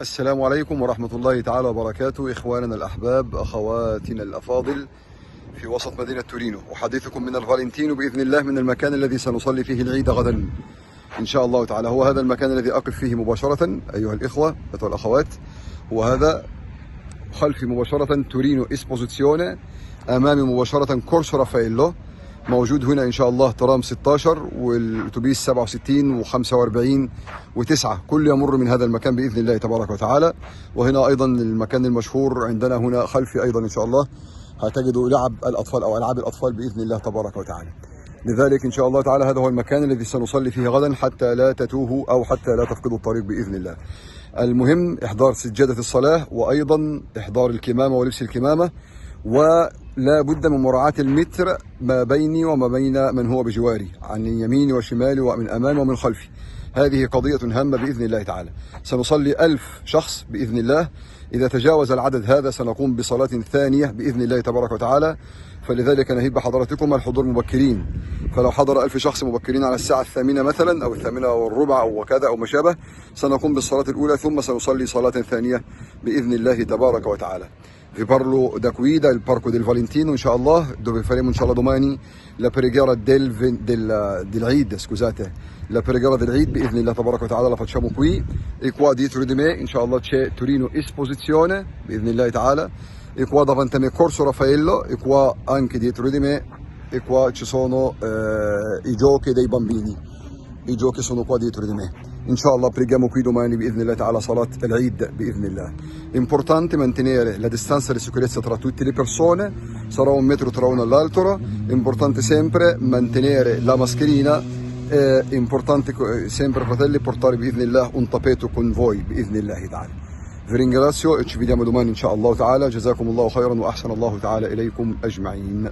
السلام عليكم ورحمة الله تعالى وبركاته، إخواننا الأحباب، أخواتنا الأفاضل في وسط مدينة تورينو. أحدثكم من الفالنتينو بإذن الله، من المكان الذي سنصلي فيه العيد غدا إن شاء الله تعالى. هو هذا المكان الذي أقف فيه مباشرة أيها الإخوة والأخوات. وهذا خلفي مباشرة تورينو إسبوزيسيوني، أمامي مباشرة كورسو رافاييلو. موجود هنا إن شاء الله ترام 16 والأتوبيس 67 و45 و9، كل يمر من هذا المكان بإذن الله تبارك وتعالى. وهنا أيضا المكان المشهور عندنا هنا خلفي أيضا إن شاء الله هتجدوا لعب الأطفال أو ألعاب الأطفال بإذن الله تبارك وتعالى. لذلك إن شاء الله تعالى هذا هو المكان الذي سنصلي فيه غدا حتى لا تتوهوا أو حتى لا تفقدوا الطريق بإذن الله. المهم إحضار سجادة الصلاة، وأيضا إحضار الكمامة ولبس الكمامة، ولا بد من مراعاة المتر ما بيني وما بين من هو بجواري، عن يميني وشمالي ومن أمامي ومن خلفي. هذه قضية هامة بإذن الله تعالى. سنصلي 1000 شخص بإذن الله. إذا تجاوز العدد هذا سنقوم بصلاة ثانية بإذن الله تبارك وتعالى. فلذلك نهيب بحضراتكم الحضور مبكرين. فلو حضر 1000 شخص مبكرين على الساعة 8 مثلا أو 8:15 أو كذا أو ما شابه، سنقوم بالصلاة الأولى ثم سنصلي صلاة ثانية بإذن الله تبارك وتعالى. Vi parlo da qui, dal Parco del Valentino, inshallah, dove faremo inshallah domani la preghiera dell'Eid, scusate, la preghiera dell'Eid, bi'idhnillah tabaraka wa ta'ala, la facciamo qui. E qua dietro di me, inshallah, c'è Torino Esposizione, bi'idhnillah ta'ala. E qua davanti a me Corso Raffaello, e qua anche dietro di me, e qua ci sono i giochi dei bambini. I giochi sono qua dietro di me. Inshallah preghiamo qui domani bi'idhnillah ta'ala salat al-Eid bi'idhnillah. Importante mantenere la distanza di sicurezza tra tutte le persone, sarà 1 metro tra uno e l'altro. Importante sempre mantenere la mascherina. È importante sempre, fratelli, portare bi'idhnillah un tappeto con voi bi'idhnillah ta'ala. Vi ringrazio e ci vediamo domani inshallah ta'ala. Jazakumullahu khairan wa ahsanallahu ta'ala ilaykum ajma'in.